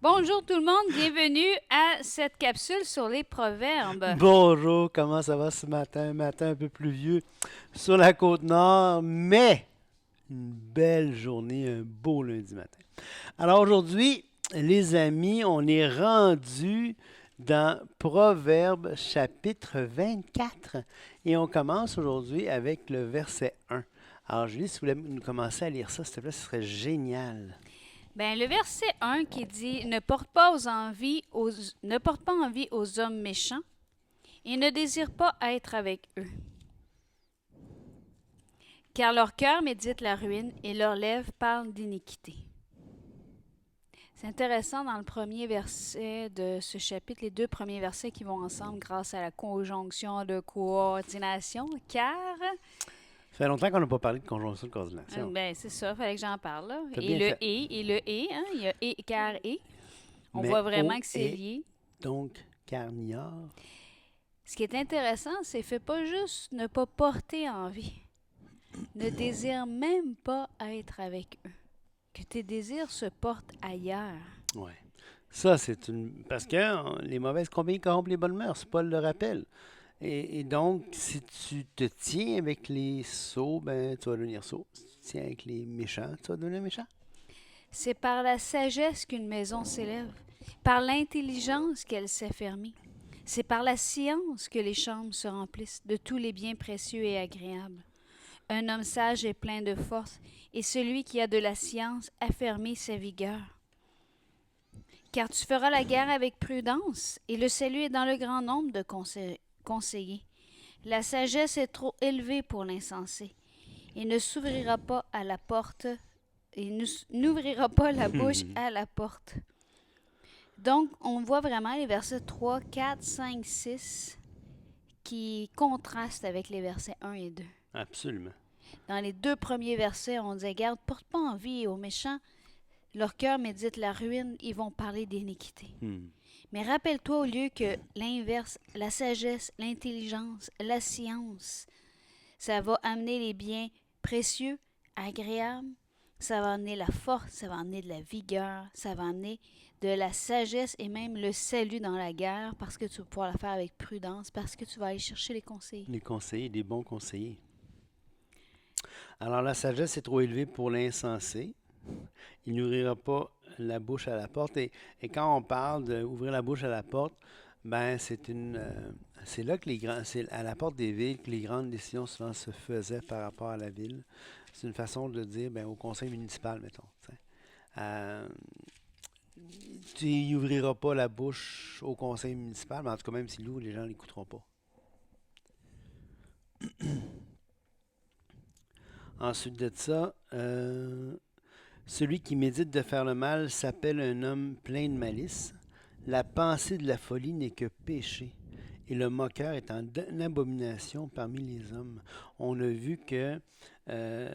Bonjour tout le monde, bienvenue à cette capsule sur les proverbes. Bonjour, comment ça va ce matin? Matin un peu pluvieux sur la côte nord, mais une belle journée, un beau lundi matin. Alors aujourd'hui, les amis, on est rendu dans Proverbes chapitre 24 et on commence aujourd'hui avec le verset 1. Alors Julie, si vous voulez nous commencer à lire ça, s'il te plaît, ce serait génial. Le verset 1 qui dit ne porte pas envie aux hommes méchants et ne désire pas être avec eux, car leur cœur médite la ruine et leurs lèvres parlent d'iniquité. C'est intéressant dans le premier verset de ce chapitre, les deux premiers versets qui vont ensemble grâce à la conjonction de coordination, car Ça fait longtemps qu'on n'a pas parlé de conjonction de coordination. c'est ça, fallait que j'en parle là. T'as bien fait. Et le et, hein, il y a et car et. On Mais voit vraiment O que c'est est lié. donc carniard. Ce qui est intéressant, c'est fait pas juste ne pas porter envie, ne désire même pas être avec eux, que tes désirs se portent ailleurs. Ouais. Ça, c'est une. Parce que les mauvaises compagnies corrompent les bonnes mœurs, Paul le rappelle. Et donc, si tu te tiens avec les sots, ben, tu vas devenir sot. Si tu te tiens avec les méchants, tu vas devenir méchant. C'est par la sagesse qu'une maison s'élève, par l'intelligence qu'elle s'affermit. C'est par la science que les chambres se remplissent de tous les biens précieux et agréables. Un homme sage est plein de force, et celui qui a de la science affermit sa vigueur. Car tu feras la guerre avec prudence, et le salut est dans le grand nombre de conseillers. La sagesse est trop élevée pour l'insensé, et ne s'ouvrira pas à la porte, et n'ouvrira pas la bouche à la porte. Donc, on voit vraiment les versets 3, 4, 5, 6 qui contrastent avec les versets 1 et 2. Absolument. Dans les deux premiers versets, on disait, garde, porte pas envie aux méchants, leur cœur médite la ruine, ils vont parler d'iniquité. Hmm. Mais rappelle-toi au lieu que l'inverse, la sagesse, l'intelligence, la science, ça va amener les biens précieux, agréables, ça va amener la force, ça va amener de la vigueur, ça va amener de la sagesse et même le salut dans la guerre parce que tu vas pouvoir la faire avec prudence, parce que tu vas aller chercher les conseils. Les conseillers, des bons conseillers. Alors, la sagesse est trop élevée pour l'insensé. Il n'ouvrira pas la bouche à la porte. Et quand on parle d'ouvrir la bouche à la porte, ben c'est là que c'est à la porte des villes que les grandes décisions souvent se faisaient par rapport à la ville. C'est une façon de dire, ben, au conseil municipal, mettons. T'sais. Euh, Tu n'ouvriras pas la bouche au conseil municipal, mais en tout cas, même s'il l'ouvre, les gens ne l'écouteront pas. Ensuite de ça, celui qui médite de faire le mal s'appelle un homme plein de malice. La pensée de la folie n'est que péché, et le moqueur est en abomination parmi les hommes. On a vu que euh,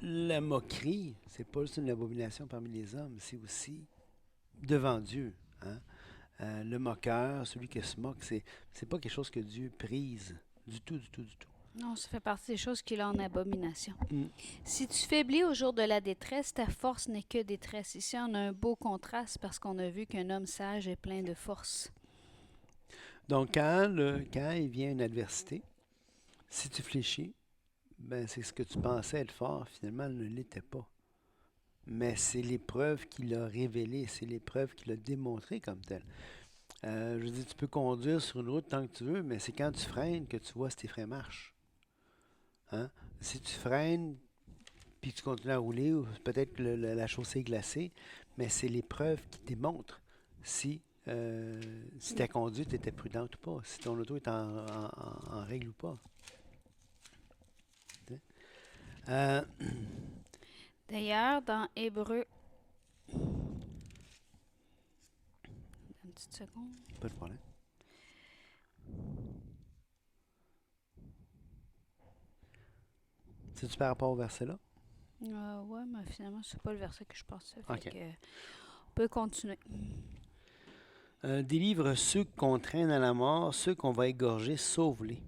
la moquerie, c'est pas juste une abomination parmi les hommes, c'est aussi devant Dieu. Hein? Le moqueur, celui qui se moque, c'est pas quelque chose que Dieu prise. Du tout, du tout, du tout. Non, ça fait partie des choses qu'il a en abomination. Mm. Si tu faiblis au jour de la détresse, ta force n'est que détresse. Ici, on a un beau contraste parce qu'on a vu qu'un homme sage est plein de force. Donc, quand il vient une adversité, si tu fléchis, ben, c'est ce que tu pensais être fort, finalement, ne l'était pas. Mais c'est l'épreuve qui l'a révélé, c'est l'épreuve qui l'a démontré comme tel. Je veux dire, tu peux conduire sur une route tant que tu veux, mais c'est quand tu freines que tu vois si tes freins marchent. Hein? Si tu freines, puis tu continues à rouler, ou peut-être que la chaussée est glacée, mais c'est l'épreuve qui démontre si ta conduite était prudente ou pas, si ton auto est en règle ou pas. Euh, D'ailleurs, dans Hébreu, une petite seconde. Pas de problème. C'est-tu par rapport au verset-là? Ouais, mais finalement, c'est pas le verset que je pensais. Fait OK. que, on peut continuer. Délivre ceux qu'on traîne à la mort, ceux qu'on va égorger, sauve-les.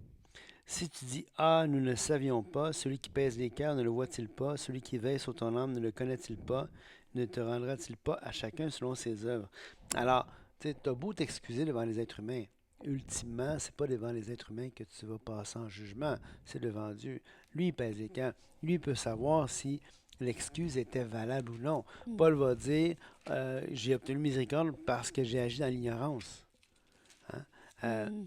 Si tu dis, ah, nous ne le savions pas, celui qui pèse les cœurs ne le voit-il pas, celui qui veille sur ton âme ne le connaît-il pas, ne te rendra-t-il pas à chacun selon ses œuvres? Alors, tu sais, t'as beau t'excuser devant les êtres humains. Ultimement, c'est pas devant les êtres humains que tu vas passer en jugement, c'est devant Dieu. Lui, il pèse les cœurs. Lui, il peut savoir si l'excuse était valable ou non. Mm. Paul va dire, j'ai obtenu miséricorde parce que j'ai agi dans l'ignorance. Hein? Euh, Mhm.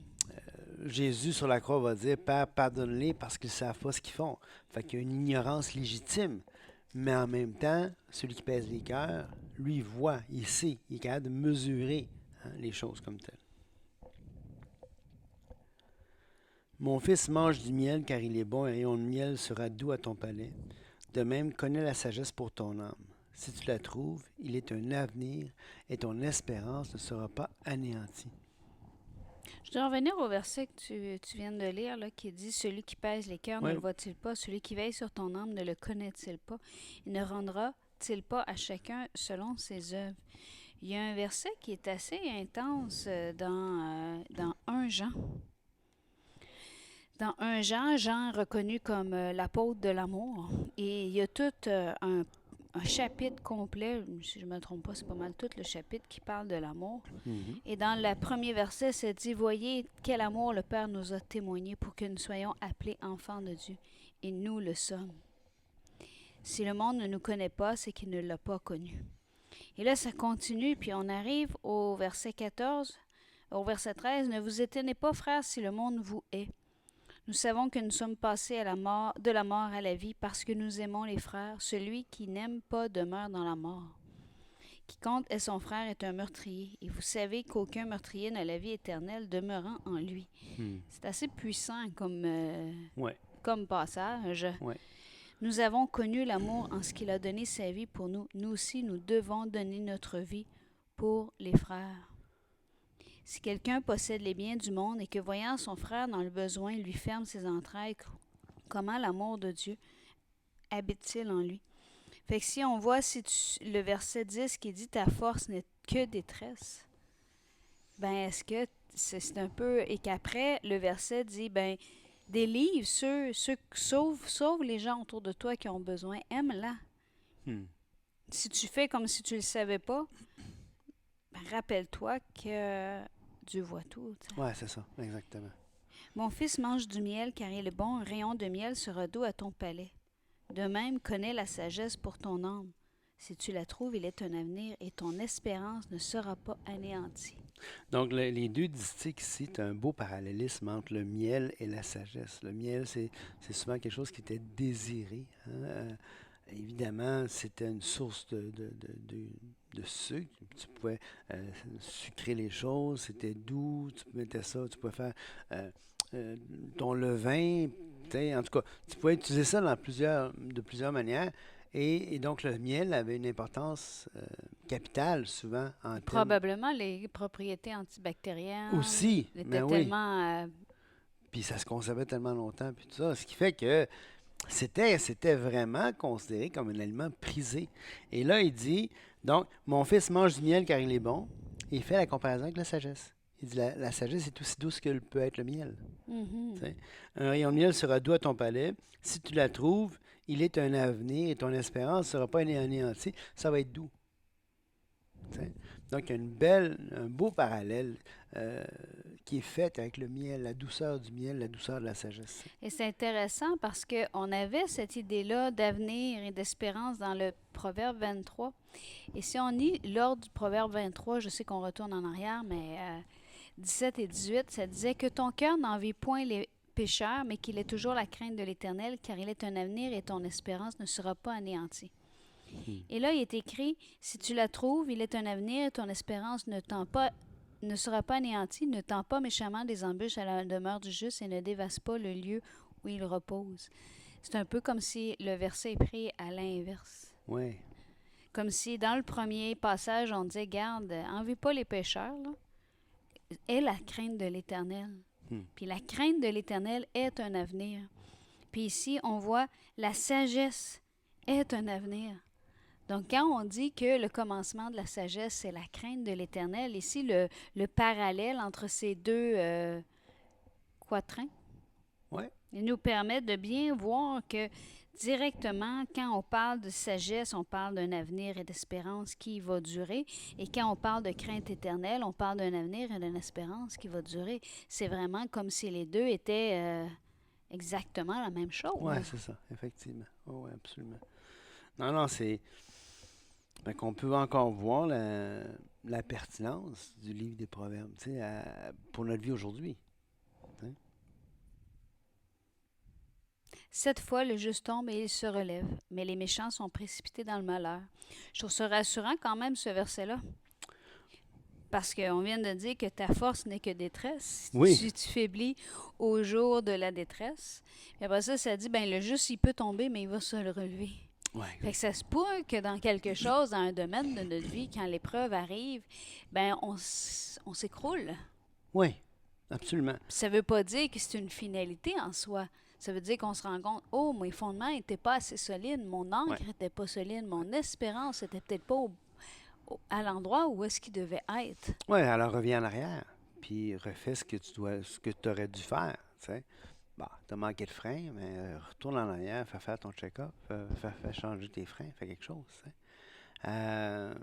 Jésus sur la croix va dire, Père, pardonne-les parce qu'ils ne savent pas ce qu'ils font. Fait qu'il y a une ignorance légitime. Mais en même temps, celui qui pèse les cœurs, lui, il voit, il sait, il est capable de mesurer les choses comme telles. Mon fils mange du miel car il est bon, un rayon de miel sera doux à ton palais. De même, connais la sagesse pour ton âme. Si tu la trouves, il est un avenir et ton espérance ne sera pas anéantie. Je dois revenir au verset que tu viens de lire, là, qui dit « Celui qui pèse les cœurs ne Oui, le voit-il pas? Celui qui veille sur ton âme ne le connaît-il pas? Il ne rendra-t-il pas à chacun selon ses œuvres? » Il y a un verset qui est assez intense dans 1 Jean. Dans 1 Jean, Jean est reconnu comme l'apôtre de l'amour. Et il y a tout un chapitre complet, si je ne me trompe pas, c'est pas mal tout le chapitre qui parle de l'amour. mhm, Et dans le premier verset, c'est dit, voyez quel amour le Père nous a témoigné pour que nous soyons appelés enfants de Dieu. Et nous le sommes. Si le monde ne nous connaît pas, c'est qu'il ne l'a pas connu. Et là, ça continue, puis on arrive au verset 14, au verset 13. Ne vous étonnez pas, frères, si le monde vous hait. Nous savons que nous sommes passés de la mort à la vie parce que nous aimons les frères. Celui qui n'aime pas demeure dans la mort. Quiconque est son frère est un meurtrier, et vous savez qu'aucun meurtrier n'a la vie éternelle demeurant en lui. hmm. C'est assez puissant Ouais, comme passage. ouais. Nous avons connu l'amour en ce qu'il a donné sa vie pour nous. Nous aussi, nous devons donner notre vie pour les frères. Si quelqu'un possède les biens du monde et que voyant son frère dans le besoin lui ferme ses entrailles, comment l'amour de Dieu habite-t-il en lui? Fait que si on voit le verset 10 qui dit ta force n'est que détresse, ben est-ce que c'est un peu. Et qu'après, le verset dit ben délivre ceux sauve les gens autour de toi qui ont besoin, aime-la. Hmm. Si tu fais comme si tu ne le savais pas, ben, rappelle-toi que Dieu voit tout. T'sais. Ouais, c'est ça, exactement. Mon fils mange du miel car il est bon, un rayon de miel sera doux à ton palais. De même, connais la sagesse pour ton âme. Si tu la trouves, il est un avenir et ton espérance ne sera pas anéantie. Donc, les deux distiques ici, tu as un beau parallélisme entre le miel et la sagesse. Le miel, c'est souvent quelque chose qui était désiré. Hein. Évidemment, c'était une source de sucre. Tu pouvais sucrer les choses, c'était doux, tu mettais ça, tu pouvais faire euh, ton levain. En tout cas, tu pouvais utiliser ça de plusieurs manières. Et donc, le miel avait une importance capitale, souvent, en termes Probablement les propriétés antibactériennes aussi. étaient Mais oui. tellement. Puis ça se conservait tellement longtemps, puis tout ça. Ce qui fait que c'était vraiment considéré comme un aliment prisé. Et là, il dit, donc, mon fils mange du miel car il est bon. Et il fait la comparaison avec la sagesse. Il dit, la sagesse est aussi douce que peut être le miel. Mhm. T'sais. Un rayon de miel sera doux à ton palais. Si tu la trouves, il est un avenir et ton espérance ne sera pas anéantie. Ça va être doux. T'sais. Donc, il y a un beau parallèle qui est fait avec le miel, la douceur du miel, la douceur de la sagesse. Et c'est intéressant parce qu'on avait cette idée-là d'avenir et d'espérance dans le Proverbe 23. Et si on lit l'ordre du Proverbe 23, je sais qu'on retourne en arrière, mais 17 et 18, ça disait que ton cœur n'envie point les pécheurs, mais qu'il ait toujours la crainte de l'Éternel, car il est un avenir et ton espérance ne sera pas anéantie. Hmm. Et là, il est écrit, si tu la trouves, il est un avenir et ton espérance ne sera pas anéantie, ne tend pas méchamment des embûches à la demeure du juste et ne dévaste pas le lieu où il repose. C'est un peu comme si le verset est pris à l'inverse. Oui. Comme si dans le premier passage, on disait, garde, envie pas les pécheurs, là, est la crainte de l'Éternel. Hmm. Puis la crainte de l'Éternel est un avenir. Puis ici, on voit la sagesse est un avenir. Donc, quand on dit que le commencement de la sagesse, c'est la crainte de l'Éternel, ici, le parallèle entre ces deux quatrains, Ouais. Il nous permet de bien voir que directement, quand on parle de sagesse, on parle d'un avenir et d'espérance qui va durer. Et quand on parle de crainte éternelle, on parle d'un avenir et d'une espérance qui va durer. C'est vraiment comme si les deux étaient exactement la même Ouais, chose. c'est ça, effectivement. Oui, absolument. Non, non, c'est. Fait qu'on peut encore voir la pertinence du livre des Proverbes, tu sais, pour notre vie aujourd'hui. Hein. 7 fois, le juste tombe et il se relève, mais les méchants sont précipités dans le malheur. Je trouve ça rassurant quand même, ce verset-là. Parce qu'on vient de dire que ta force n'est que détresse. Oui, Tu faiblis au jour de la détresse. Puis après ça, ça dit, ben le juste, il peut tomber, mais il va se le relever. ouais, Fait que ça se peut que dans quelque chose, dans un domaine de notre vie, quand l'épreuve arrive, ben on s'écroule. oui, absolument. Puis ça veut pas dire que c'est une finalité en soi. Ça veut dire qu'on se rend compte, oh, mes fondements n'étaient pas assez solides, mon Ouais, ancre n'était pas solide, mon espérance n'était peut-être pas à l'endroit où est-ce qu'il devait être. ouais, alors reviens en arrière, puis refais ce que tu aurais dû faire, tu sais. Bon, t'as manqué de frein, mais retourne en arrière, fais faire ton check-up, fais changer tes freins, fais quelque chose, tu sais. Euh,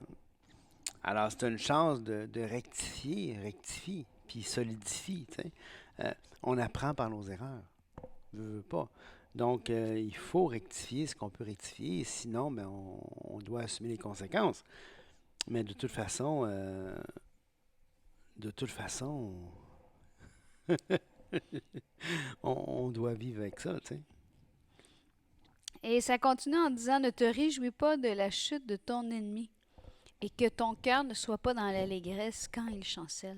alors, c'est une chance de rectifier, rectifie, puis solidifie, tu sais. On apprend par nos erreurs. Veux pas. Donc, il faut rectifier ce qu'on peut rectifier, sinon, ben, on doit assumer les conséquences. Mais de toute façon, on doit vivre avec ça, tu sais. Et ça continue en disant, ne te réjouis pas de la chute de ton ennemi, et que ton cœur ne soit pas dans l'allégresse quand il chancelle,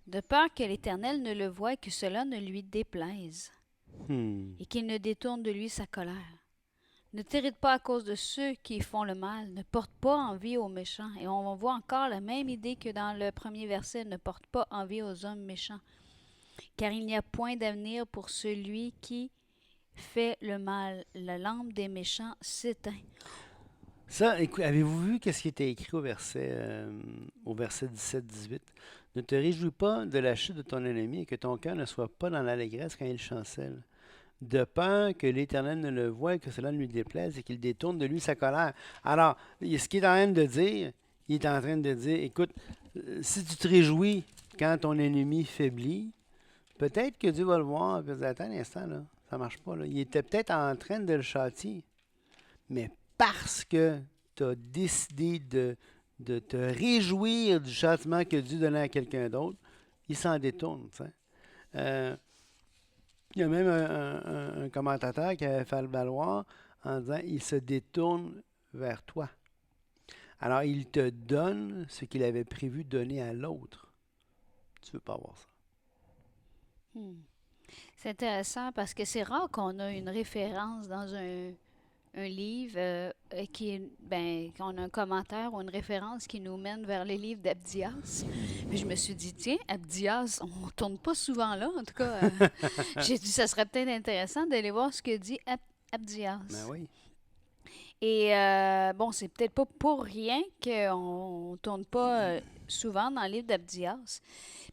de peur que l'Éternel ne le voie et que cela ne lui déplaise, Hmm. et qu'il ne détourne de lui sa colère. Ne t'irrite pas à cause de ceux qui font le mal, ne porte pas envie aux méchants. Et on voit encore la même idée que dans le premier verset, ne porte pas envie aux hommes méchants, car il n'y a point d'avenir pour celui qui fait le mal. La lampe des méchants s'éteint. Ça, avez-vous vu qu'est-ce qui était écrit au verset 17-18? Ne te réjouis pas de la chute de ton ennemi et que ton cœur ne soit pas dans l'allégresse quand il chancelle. De peur que l'Éternel ne le voie et que cela ne lui déplaise et qu'il détourne de lui sa colère. Alors, ce qu'il est en train de dire, il est en train de dire, écoute, si tu te réjouis quand ton ennemi faiblit, peut-être que Dieu va le voir et va dire, attends un instant, là, ça marche pas. Là. Il était peut-être en train de le châtier, mais parce que tu as décidé de te réjouir du châtiment que Dieu donnait à quelqu'un d'autre, il s'en détourne. Tu sais. Euh, il y a même un commentateur qui avait fait le valoir en disant il se détourne vers toi. Alors, il te donne ce qu'il avait prévu de donner à l'autre. Tu veux pas avoir ça. Hmm. C'est intéressant parce que c'est rare qu'on a une référence dans un livre qu'on a un commentaire ou une référence qui nous mène vers le livre d'Abdias. Puis je me suis dit, tiens, Abdias, on ne tourne pas souvent là. En tout cas, j'ai dit, ça serait peut-être intéressant d'aller voir ce que dit Ben Abdias. oui. Et bon, c'est peut-être pas pour rien qu'on ne tourne pas souvent dans le livre d'Abdias.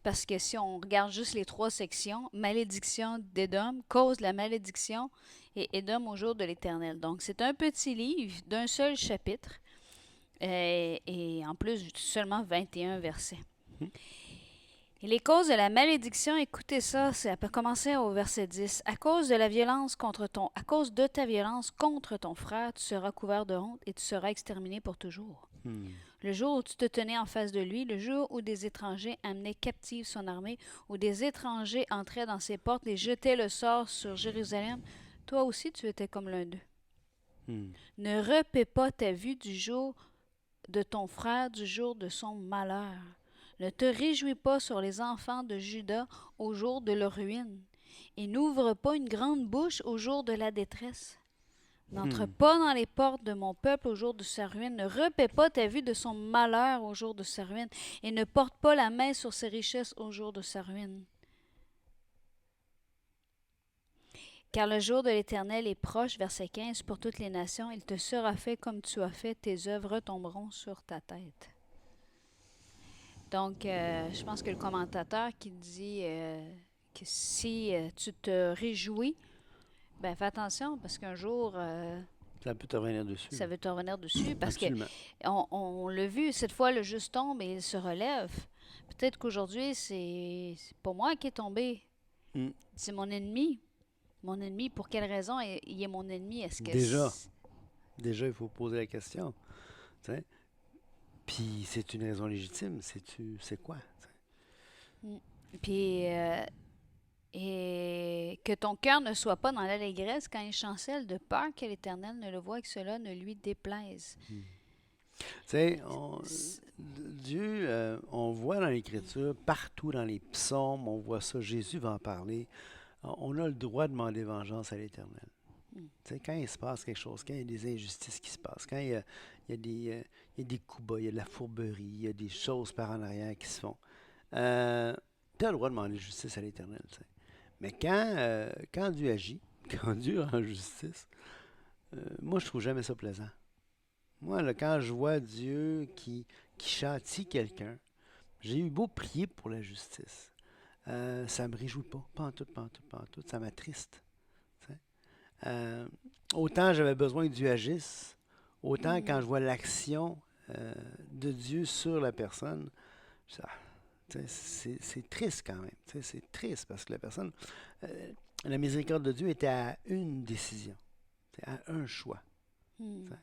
Parce que si on regarde juste les 3 sections, malédiction d'Édom, cause de la malédiction, et Édom au jour de l'Éternel. Donc, c'est un petit livre d'un seul chapitre, et en plus, seulement 21 versets. Et les causes de la malédiction, écoutez ça, ça peut commencer au verset 10. À cause de ta violence contre ton frère, tu seras couvert de honte et tu seras exterminé pour toujours. Hmm. Le jour où tu te tenais en face de lui, le jour où des étrangers amenaient captive son armée, où des étrangers entraient dans ses portes et jetaient le sort sur Jérusalem, toi aussi tu étais comme l'un d'eux. Hmm. Ne repaie pas ta vue du jour de ton frère, du jour de son malheur. Ne te réjouis pas sur les enfants de Juda au jour de leur ruine, et n'ouvre pas une grande bouche au jour de la détresse. N'entre Hmm. pas dans les portes de mon peuple au jour de sa ruine. Ne repaie pas ta vue de son malheur au jour de sa ruine. Et ne porte pas la main sur ses richesses au jour de sa ruine. Car le jour de l'Éternel est proche, verset 15, pour toutes les nations. Il te sera fait comme tu as fait. Tes œuvres retomberont sur ta tête. Donc, je pense que le commentateur qui dit que si tu te réjouis, ben fais attention parce qu'un jour, Ça peut te revenir dessus. ça veut te revenir dessus. Parce que Absolument. on l'a vu, cette fois, le juste tombe et il se relève. Peut-être qu'aujourd'hui, c'est pas moi qui est tombé, Mm. c'est mon ennemi. Mon ennemi, pour quelle raison il est mon ennemi? Est-ce que Déjà. Déjà, il faut poser la question. Tu sais. Puis c'est une raison légitime. C'est quoi? Tu sais. Mm. Puis, et que ton cœur ne soit pas dans l'allégresse quand il chancelle de peur que l'Éternel ne le voie et que cela ne lui déplaise. Tu sais, S- Dieu, on voit dans l'Écriture, partout dans les psaumes, on voit ça, Jésus va en parler. On a le droit de demander vengeance à l'Éternel. Mm. Tu sais, quand il se passe quelque chose, quand il y a des injustices qui se passent, quand il y a il y a des coups bas, il y a de la fourberie, il y a des choses par en arrière qui se font, tu as le droit de demander justice à l'Éternel. Tu sais. Mais quand Dieu agit, quand Dieu rend justice, moi, je trouve jamais ça plaisant. Moi, là, quand je vois Dieu qui châtie quelqu'un, j'ai eu beau prier pour la justice. Ça me réjouit pas. Pas en tout, pas en tout, pas en tout. Ça m'attriste. Tu sais. Autant j'avais besoin que Dieu agisse, autant quand Mhm. je vois l'action de Dieu sur la personne, ça, tu sais, c'est triste quand même. Tu sais, c'est triste parce que la personne, euh, la miséricorde de Dieu était à une décision, c'est à un choix. Tu Mm. sais.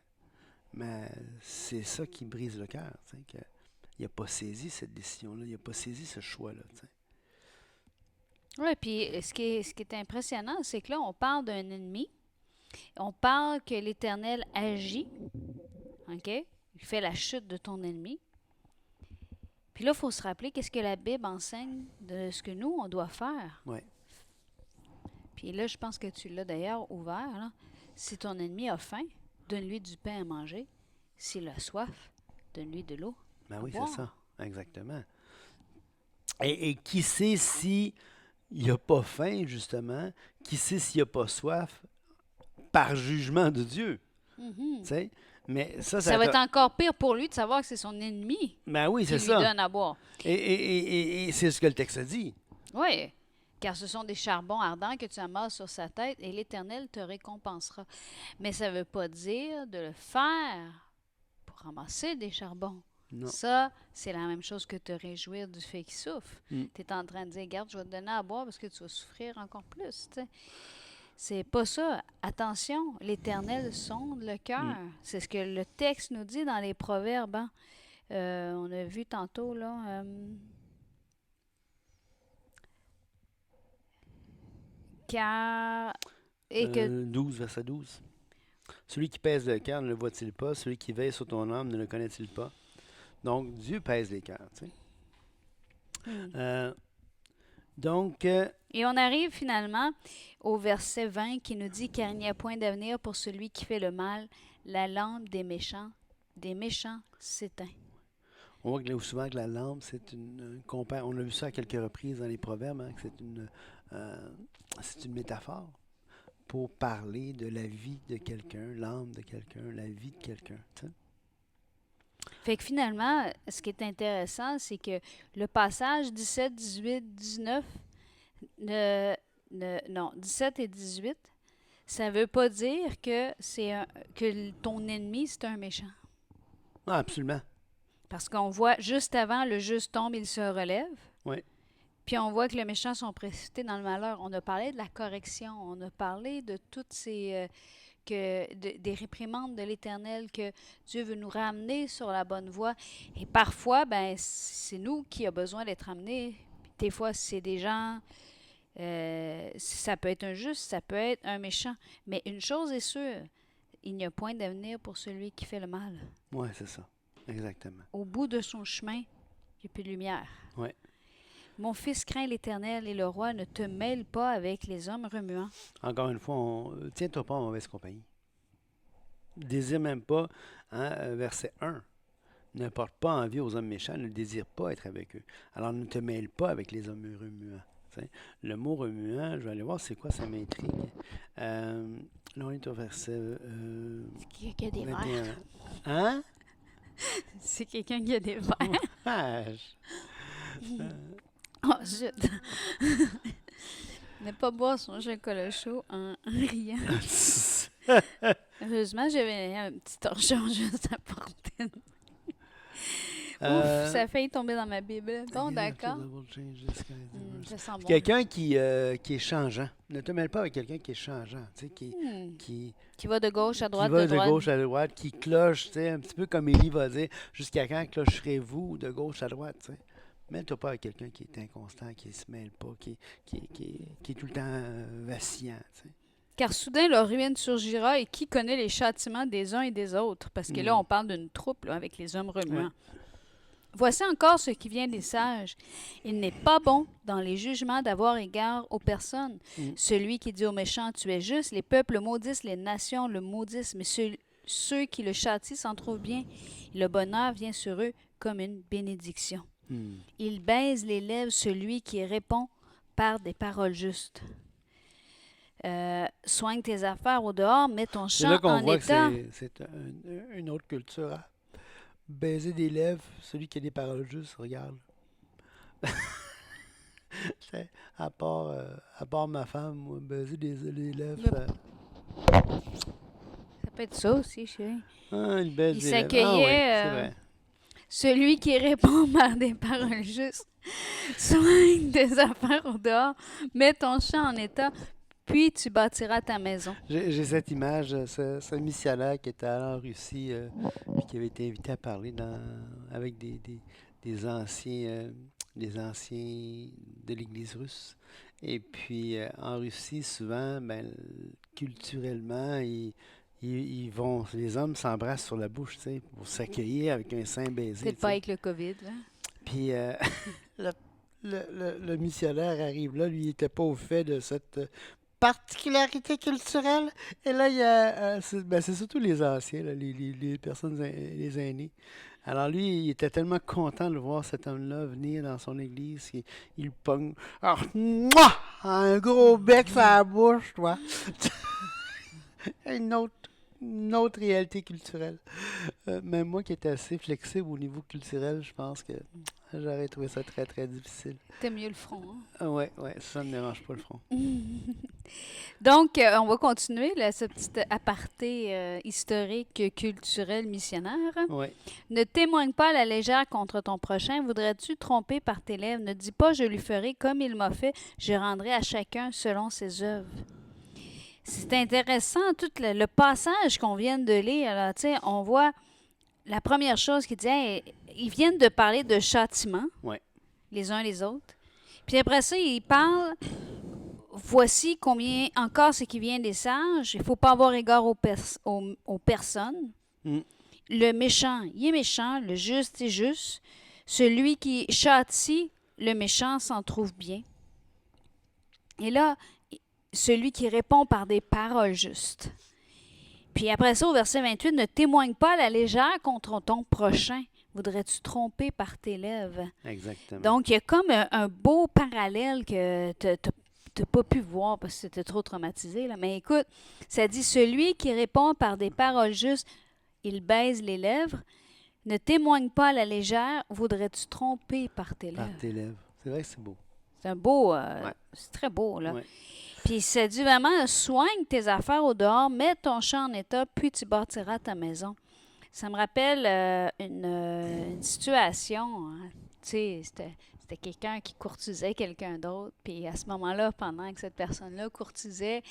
Mais c'est ça qui brise le cœur, tu sais, qu'il n'a pas saisi cette décision-là, il n'a pas saisi ce choix-là. Tu sais. Ouais, puis ce qui est impressionnant, c'est que là, on parle d'un ennemi. On parle que l'Éternel agit, OK? Il fait la chute de ton ennemi. Puis là, il faut se rappeler qu'est-ce que la Bible enseigne de ce que nous, on doit faire. Ouais. Puis là, je pense que tu l'as d'ailleurs ouvert. Là. Si ton ennemi a faim, donne-lui du pain à manger. S'il a soif, donne-lui de l'eau Ben à oui, c'est ça, boire. exactement. Et qui sait si il n'a pas faim, justement, qui sait s'il n'a pas soif par jugement de Dieu, tu Mhm. sais. Mais Ça va être encore pire pour lui de savoir que c'est son ennemi Ben oui, qui c'est lui ça. donne à boire. Et c'est ce que le texte dit. Oui, car ce sont des charbons ardents que tu amasses sur sa tête et l'Éternel te récompensera. Mais ça ne veut pas dire de le faire pour ramasser des charbons. Non. Ça, c'est la même chose que te réjouir du fait qu'il souffre. Mm. Tu es en train de dire, regarde, je vais te donner à boire parce que tu vas souffrir encore plus. Tu sais. C'est pas ça. Attention, l'Éternel sonde le cœur. Mm. C'est ce que le texte nous dit dans les Proverbes. Hein. On a vu tantôt, là. Car. Et que. 12, verset 12. Celui qui pèse le cœur ne le voit-il pas? Celui qui veille sur ton âme ne le connaît-il pas? Donc, Dieu pèse les cœurs. Tu sais. Hmm. Euh, donc, Et on arrive finalement au verset 20 qui nous dit car il n'y a point d'avenir pour celui qui fait le mal, la lampe des méchants s'éteint. on voit que là, souvent que la lampe, c'est on a vu ça à quelques reprises dans les proverbes, hein, que euh, c'est une métaphore pour parler de la vie de quelqu'un, l'âme de quelqu'un, la vie de quelqu'un. Tu sais. Fait que finalement, ce qui est intéressant, c'est que le passage 17, 18, 19, non, 17 et 18, ça veut pas dire que que ton ennemi, c'est un méchant. Ah, absolument. Parce qu'on voit juste avant, le juste tombe, il se relève. Oui. Puis on voit que les méchants sont précipités dans le malheur. On a parlé de la correction, on a parlé de toutes ces des réprimandes de l'Éternel que Dieu veut nous ramener sur la bonne voie. Et parfois, ben c'est nous qui a besoin d'être ramenés. Des fois, c'est des gens, ça peut être un juste, ça peut être un méchant. Mais une chose est sûre, il n'y a point d'avenir pour celui qui fait le mal. Oui, c'est ça. Exactement. Au bout de son chemin, il n'y a plus de lumière. Oui. Mon fils craint l'Éternel et le roi ne te mêle pas avec les hommes remuants. Encore une fois, tiens-toi pas en mauvaise compagnie. Désire même pas, hein, verset 1. Ne porte pas envie aux hommes méchants, ne désire pas être avec eux. Alors ne te mêle pas avec les hommes remuants. T'sais. Le mot remuant, je vais aller voir c'est quoi, ça m'intrigue. Là, on est au verset C'est quelqu'un qui a des 21. verres. Hein? C'est quelqu'un qui a des verres. Vache. Oh, zut. Ne pas boire son chocolat chaud en riant. Heureusement, j'avais un petit torchon juste à portée. Ouf, ça a failli tomber dans ma Bible. Bon, d'accord. Ça sent bon. Quelqu'un qui est changeant. Ne te mêle pas avec quelqu'un qui est changeant. Tu sais, Qui va de gauche à droite, qui va de droite. gauche à droite, qui cloche, tu sais, un petit peu comme Élie va dire, jusqu'à quand clocherez-vous de gauche à droite, tu sais. Mets-toi pas avec quelqu'un qui est inconstant, qui se mêle pas, qui est tout le temps vacillant, tu sais. Car soudain leur ruine surgira, et qui connaît les châtiments des uns et des autres? Parce que là, on parle d'une troupe là, avec les hommes remuants. Ouais. Voici encore ce qui vient des sages. Il n'est pas bon dans les jugements d'avoir égard aux personnes. Celui qui dit aux méchants, tu es juste, les peuples maudissent, les nations le maudissent, mais ceux qui le châtient s'en trouvent bien. Le bonheur vient sur eux comme une bénédiction. Il baise les lèvres celui qui répond par des paroles justes. Soigne tes affaires au dehors, mets ton C'est champ là qu'on en voit état. que c'est une autre culture. Hein? Baiser des lèvres, celui qui a des paroles justes, regarde. à part ma femme, moi, baiser les lèvres, Ça peut être ça aussi, chérie. il baise Il des lèvres. s'accueillait, Ah, oui, c'est vrai. Celui qui répond par des paroles justes. Soigne tes affaires au dehors, mets ton champ en état, puis tu bâtiras ta maison. J'ai cette image, ce missionnaire qui était allé en Russie, puis qui avait été invité à parler avec des anciens de l'Église russe. Et puis, en Russie, souvent, culturellement, les hommes s'embrassent sur la bouche, tu sais, pour s'accueillir avec un sein baisé. Peut-être pas avec le COVID, là. Puis, le missionnaire arrive là, lui, il n'était pas au fait de cette particularité culturelle. Et là, il y a, c'est surtout les anciens, là, les personnes, les aînés. Alors lui, il était tellement content de voir cet homme-là venir dans son église qu'il pogne. Alors, mouah! Un gros bec sur la bouche, toi. une autre réalité culturelle. Même moi qui étais assez flexible au niveau culturel, je pense que j'aurais trouvé ça très, très difficile. T'aimes mieux le front, hein? Ouais, ça ne me dérange pas le front. Donc, on va continuer là, ce petit aparté historique, culturel, missionnaire. Ouais. Ne témoigne pas à la légère contre ton prochain. Voudrais-tu tromper par tes lèvres? Ne dis pas, je lui ferai comme il m'a fait. Je rendrai à chacun selon ses œuvres. C'est intéressant, tout le passage qu'on vient de lire. Là, on voit la première chose qu'il dit, ils viennent de parler de châtiment, les uns les autres. Puis après ça, ils parlent, voici combien encore ce qui vient des sages. Il ne faut pas avoir égard aux personnes. Le méchant, il est méchant. Le juste est juste. Celui qui châtie, le méchant s'en trouve bien. Et là, celui qui répond par des paroles justes. Puis après ça, au verset 28, ne témoigne pas à la légère contre ton prochain. Voudrais-tu tromper par tes lèvres? Exactement. Donc, il y a comme un beau parallèle que tu n'as pas pu voir parce que c'était trop traumatisé. Là. Mais écoute, ça dit, celui qui répond par des paroles justes, il baise les lèvres. Ne témoigne pas à la légère. Voudrais-tu tromper par tes lèvres? Par tes lèvres. C'est vrai que c'est beau. C'est un beau, c'est très beau, là. Ouais. Puis ça dit vraiment, soigne tes affaires au dehors, mets ton champ en état, puis tu bâtiras ta maison. Ça me rappelle une situation, hein. Tu sais, c'était quelqu'un qui courtisait quelqu'un d'autre, puis à ce moment-là, pendant que cette personne-là courtisait,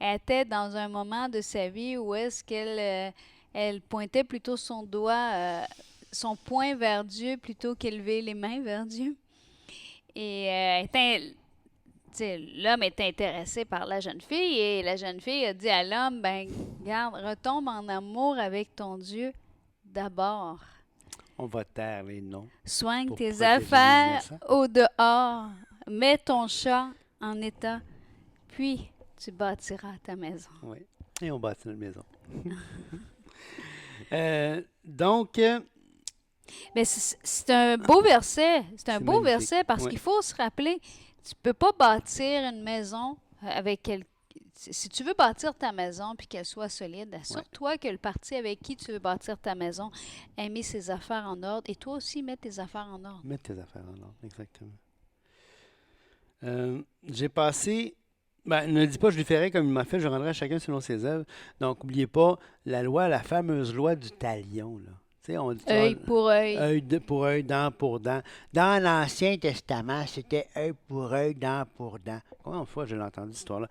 elle était dans un moment de sa vie où est-ce qu'elle elle pointait plutôt son doigt, son poing vers Dieu plutôt qu'élever les mains vers Dieu. Et l'homme était intéressé par la jeune fille et la jeune fille a dit à l'homme, ben, garde, retombe en amour avec ton Dieu d'abord. On va taire les noms. Soigne tes affaires au dehors. Mets ton champ en état, puis tu bâtiras ta maison. Oui, et on bâtit notre maison. Donc... Mais c'est un beau verset. C'est un beau verset parce qu'il faut se rappeler, tu ne peux pas bâtir une maison avec quelqu'un. Si tu veux bâtir ta maison puis qu'elle soit solide, assure-toi que le parti avec qui tu veux bâtir ta maison ait mis ses affaires en ordre et toi aussi, mets tes affaires en ordre. Mets tes affaires en ordre, exactement. J'ai passé. Ben, ne dis pas, je lui ferai comme il m'a fait, je rendrai à chacun selon ses œuvres. Donc, n'oubliez pas la fameuse loi du talion, là. Tu sais, on dit ça, Œil pour œil. pour œil, dent pour dent. Dans l'Ancien Testament, c'était œil pour œil, dent pour dent. Combien de fois j'ai entendu cette histoire-là?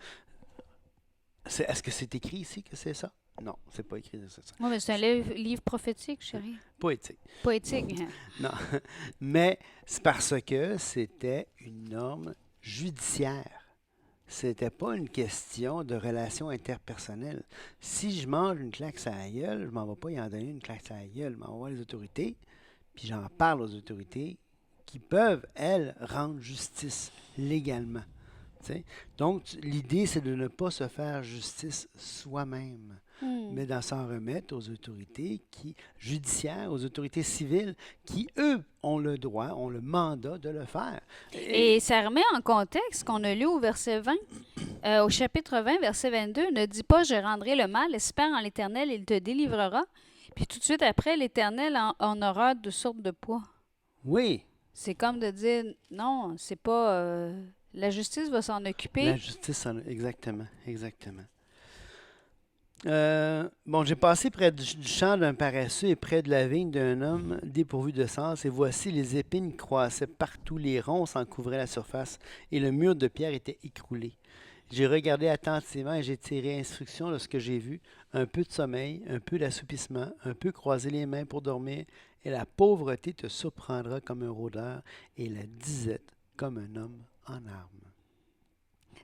Est-ce que c'est écrit ici que c'est ça? Non, c'est pas écrit, c'est ça. Oui, mais c'est un livre prophétique, chérie. Poétique. Poétique. Hein. Non. Mais c'est parce que c'était une norme judiciaire. C'était pas une question de relation interpersonnelle. Si je mange une claque sur la gueule, je m'en vais pas y en donner une claque sur la gueule. Je m'en vais voir les autorités, puis j'en parle aux autorités qui peuvent, elles, rendre justice légalement. Tu sais. Donc, l'idée, c'est de ne pas se faire justice soi-même, mais d'en s'en remettre aux autorités judiciaires, aux autorités civiles, qui, eux, ont le droit, ont le mandat de le faire. Et ça remet en contexte ce qu'on a lu au verset 20. Au chapitre 20, verset 22, ne dis pas je rendrai le mal, espère en l'Éternel, il te délivrera. Puis tout de suite après, l'Éternel en aura de sortes de poids. Oui, C'est comme de dire non, c'est pas. La justice va s'en la occuper. justice, exactement, exactement. Bon, j'ai passé près du champ d'un paresseux et près de la vigne d'un homme dépourvu de sens, et voici les épines croissaient partout, les ronces en couvraient la surface, et le mur de pierre était écroulé. J'ai regardé attentivement et j'ai tiré instruction de ce que j'ai vu, un peu de sommeil, un peu d'assoupissement, un peu croiser les mains pour dormir, et la pauvreté te surprendra comme un rôdeur, et la disette comme un homme en armes.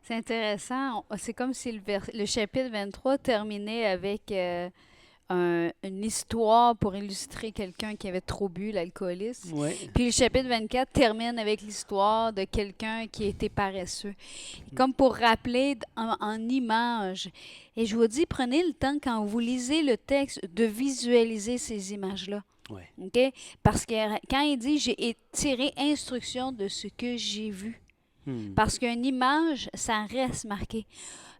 C'est intéressant. C'est comme si le chapitre 23 terminait avec une histoire pour illustrer quelqu'un qui avait trop bu, l'alcoolisme. Oui. Puis le chapitre 24 termine avec l'histoire de quelqu'un qui était paresseux. Comme pour rappeler en images. Et je vous dis, prenez le temps quand vous lisez le texte de visualiser ces images-là. Oui. OK? Parce que quand il dit, j'ai tiré instruction de ce que j'ai vu. Parce qu'une image, ça reste marqué.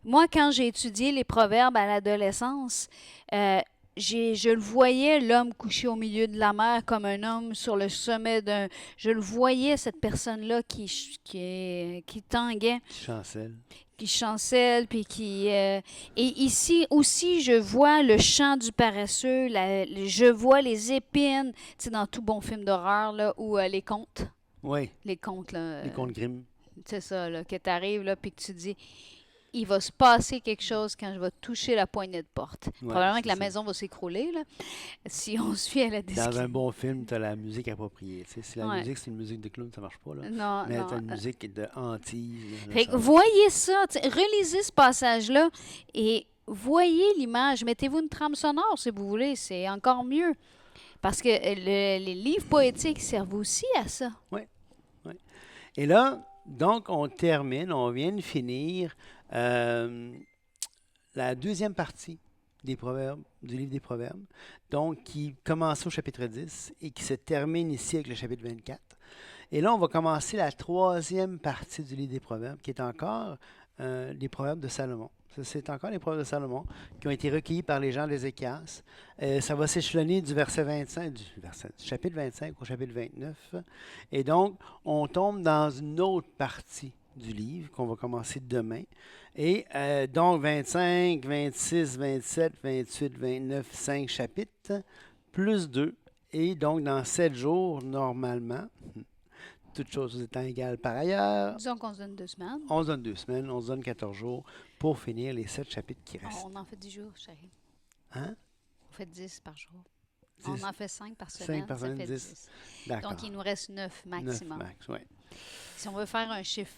Moi, quand j'ai étudié les proverbes à l'adolescence, je le voyais, l'homme couché au milieu de la mer comme un homme sur le sommet d'un... Je le voyais, cette personne-là qui tanguait, Chancel. qui chancelle, puis qui... Et ici aussi, je vois le chant du paresseux, je vois les épines, tu sais, dans tout bon film d'horreur, là, ou les contes. Oui, Les contes, là. les contes Grimm. C'est ça, là, que tu arrives, là, puis que tu dis, il va se passer quelque chose quand je vais toucher la poignée de porte. Ouais, Probablement que c'est la ça. maison va s'écrouler, là, si on suit à la Dans description. un bon film, tu as la musique appropriée. Tu sais, si la Ouais. musique, c'est une musique de clown, ça marche pas, là. Non, Mais non. tu as une musique de hantise. Là, Fait ça que marche. voyez ça, relisez ce passage-là et voyez l'image. Mettez-vous une trame sonore si vous voulez, c'est encore mieux. Parce que les livres poétiques servent aussi à ça. Et là, donc, on vient de finir la deuxième partie des Proverbes, du livre des Proverbes, donc qui commence au chapitre 10 et qui se termine ici avec le chapitre 24. Et là, on va commencer la troisième partie du livre des Proverbes, qui est encore les Proverbes de Salomon. C'est encore les Proverbes de Salomon qui ont été recueillis par les gens d'Ézéchias. Ça va s'échelonner du verset 25, du chapitre 25 au chapitre 29. Et donc, on tombe dans une autre partie du livre qu'on va commencer demain. Et donc, 25, 26, 27, 28, 29, 5 chapitres, plus 2. Et donc, dans 7 jours, normalement, toutes choses étant égales par ailleurs, Disons qu'on se donne 2 semaines. on se donne 2 semaines, on se donne 14 jours pour finir les 7 chapitres qui restent. On en fait 10 jours, chérie. Hein? On fait 10 par jour. 10. On en fait 5 par semaine. 5 par ça semaine, fait 10. 10. D'accord. Donc, il nous reste 9 9 maximum. max, ouais. Si on veut faire un chiffre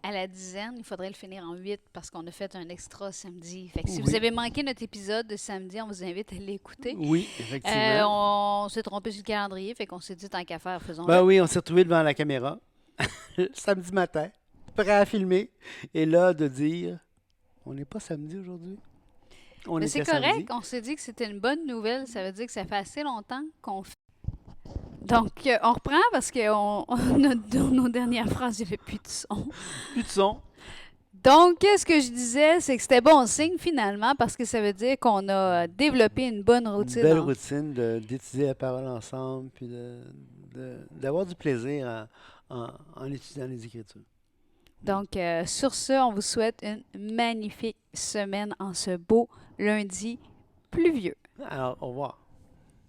à la dizaine, il faudrait le finir en 8 parce qu'on a fait un extra samedi. Fait que si Oui. vous avez manqué notre épisode de samedi, on vous invite à l'écouter. Oui, effectivement. On s'est trompé sur le calendrier, fait qu'on s'est dit tant qu'à faire, faisons-le. Ben oui, on s'est retrouvés devant la caméra samedi matin, prêt à filmer. Et là, de dire, on n'est pas samedi aujourd'hui. On Mais était c'est correct, samedi. on s'est dit que c'était une bonne nouvelle. Ça veut dire que ça fait assez longtemps qu'on fait. Donc, on reprend parce que nos dernières phrases, il n'y avait plus de son. Plus de son. Donc, ce que je disais, c'est que c'était bon signe finalement parce que ça veut dire qu'on a développé une bonne Une routine. belle routine d'étudier la parole ensemble, puis d'avoir du plaisir en étudiant les Écritures. Donc, sur ce, on vous souhaite une magnifique semaine en ce beau lundi pluvieux. Alors, au revoir.